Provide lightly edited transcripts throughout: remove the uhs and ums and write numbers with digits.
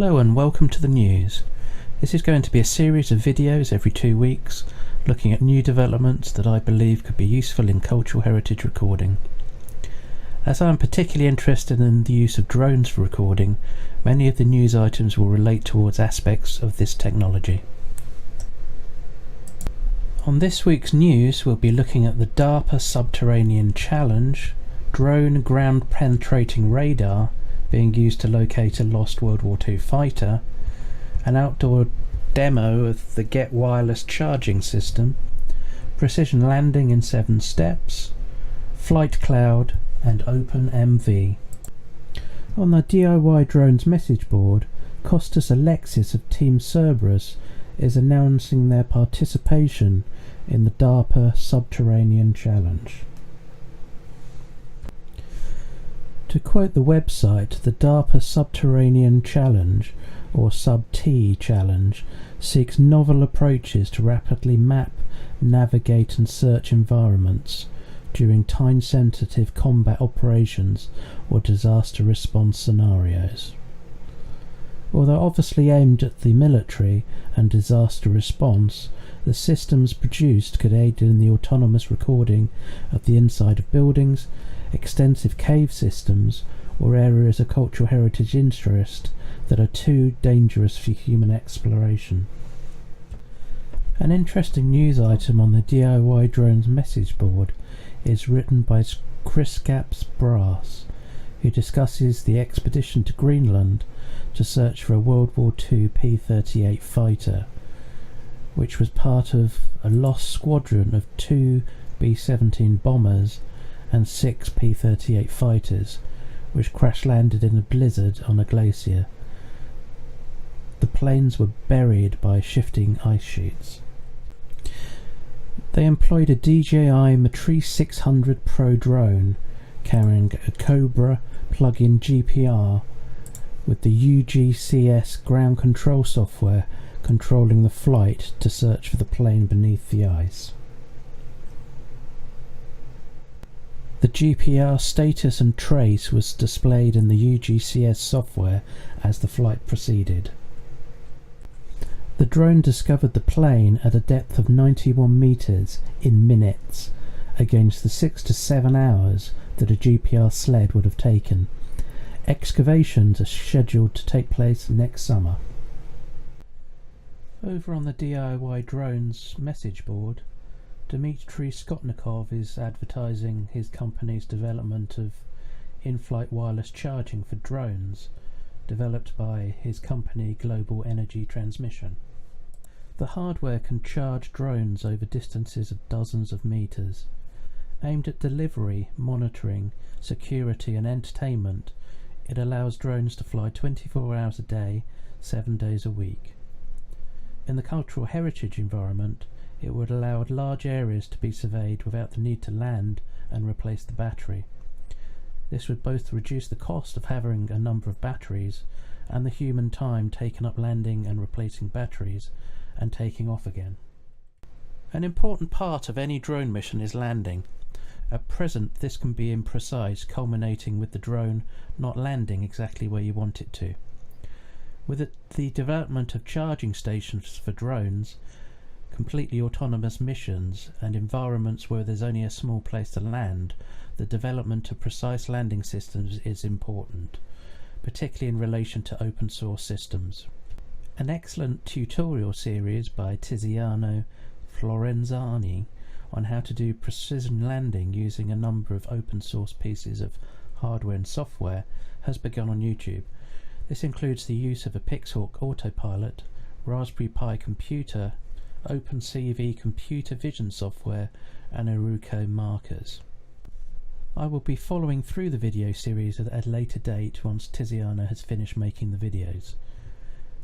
Hello and welcome to the news. This is going to be a series of videos every 2 weeks looking at new developments that I believe could be useful in cultural heritage recording. As I am particularly interested in the use of drones for recording, many of the news items will relate towards aspects of this technology. On this week's news we'll be looking at the DARPA Subterranean challenge, drone ground penetrating radar being used to locate a lost World War II fighter, an outdoor demo of the Get wireless charging system, precision landing in 7 steps, FlytCloud and OpenMV. On the DIY Drones message board, Costas Alexis of Team Cerberus is announcing their participation in the DARPA Subterranean challenge. To quote the website, the DARPA Subterranean Challenge, or Sub-T Challenge, seeks novel approaches to rapidly map, navigate and search environments during time-sensitive combat operations or disaster response scenarios. Although obviously aimed at the military and disaster response, the systems produced could aid in the autonomous recording of the inside of buildings, extensive cave systems, or areas of cultural heritage interest that are too dangerous for human exploration. An interesting news item on the DIY Drones message board is written by Chris Gaps Brass, who discusses the expedition to Greenland to search for a World War II P-38 fighter, which was part of a lost squadron of 2 B-17 bombers and 6 P-38 fighters, which crash-landed in a blizzard on a glacier. The planes were buried by shifting ice sheets. They employed a DJI Matrice 600 Pro drone carrying a Cobra plug-in GPR with the UGCS ground control software controlling the flight to search for the plane beneath the ice. The GPR status and trace was displayed in the UGCS software as the flight proceeded. The drone discovered the plane at a depth of 91 meters in minutes, against the 6 to 7 hours that a GPR sled would have taken. Excavations are scheduled to take place next summer. Over on the DIY Drones message board, Dmitry Skotnikov is advertising his company's development of in-flight wireless charging for drones, developed by his company Global Energy Transmission. The hardware can charge drones over distances of dozens of meters. Aimed at delivery, monitoring, security and entertainment, it allows drones to fly 24 hours a day, 7 days a week. In the cultural heritage environment, it would allow large areas to be surveyed without the need to land and replace the battery. This would both reduce the cost of having a number of batteries and the human time taken up landing and replacing batteries and taking off again. An important part of any drone mission is landing. At present this can be imprecise, culminating with the drone not landing exactly where you want it to. With the development of charging stations for drones, completely autonomous missions and environments where there's only a small place to land, the development of precise landing systems is important, particularly in relation to open source systems. An excellent tutorial series by Tiziano Florenzani on how to do precision landing using a number of open source pieces of hardware and software has begun on YouTube. This includes the use of a Pixhawk autopilot, Raspberry Pi computer, OpenMV computer vision software and Aruco markers. I will be following through the video series at a later date once Tiziano has finished making the videos.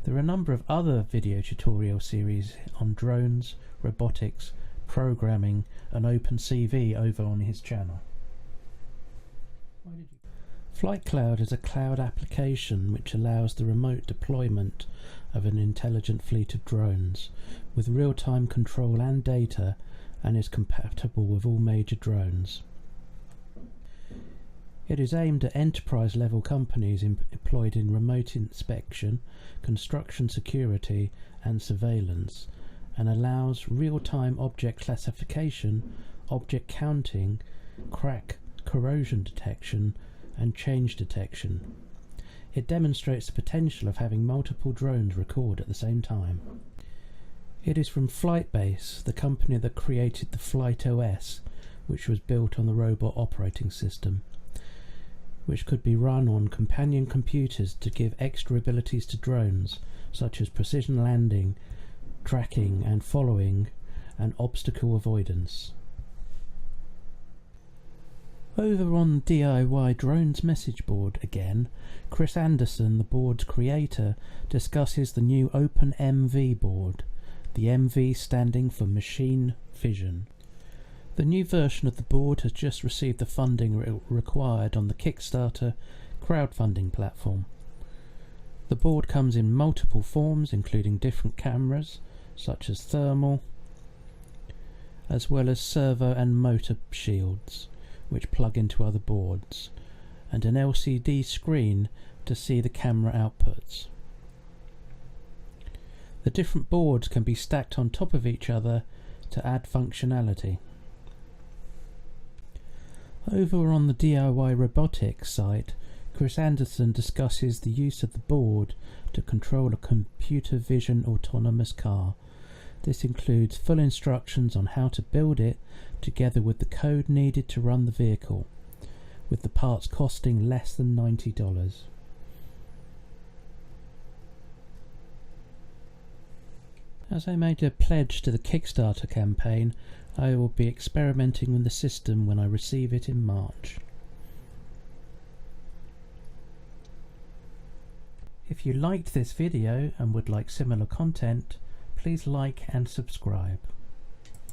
There are a number of other video tutorial series on drones, robotics, programming and OpenMV over on his channel. FlytCloud is a cloud application which allows the remote deployment of an intelligent fleet of drones with real-time control and data, and is compatible with all major drones. It is aimed at enterprise-level companies employed in remote inspection, construction security and surveillance, and allows real-time object classification, object counting, crack corrosion detection and change detection. It demonstrates the potential of having multiple drones record at the same time. It is from FlightBase, the company that created the FlightOS, which was built on the robot operating system, which could be run on companion computers to give extra abilities to drones, such as precision landing, tracking and following, and obstacle avoidance. Over on DIY Drones message board again, Chris Anderson, the board's creator, discusses the new OpenMV board, the MV standing for Machine Vision. The new version of the board has just received the funding required on the Kickstarter crowdfunding platform. The board comes in multiple forms, including different cameras, such as thermal, as well as servo and motor shields, which plug into other boards, and an LCD screen to see the camera outputs. The different boards can be stacked on top of each other to add functionality. Over on the DIY Robotics site, Chris Anderson discusses the use of the board to control a computer vision autonomous car. This includes full instructions on how to build it, together with the code needed to run the vehicle, with the parts costing less than $90. As I made a pledge to the Kickstarter campaign, I will be experimenting with the system when I receive it in March. If you liked this video and would like similar content, please like and subscribe.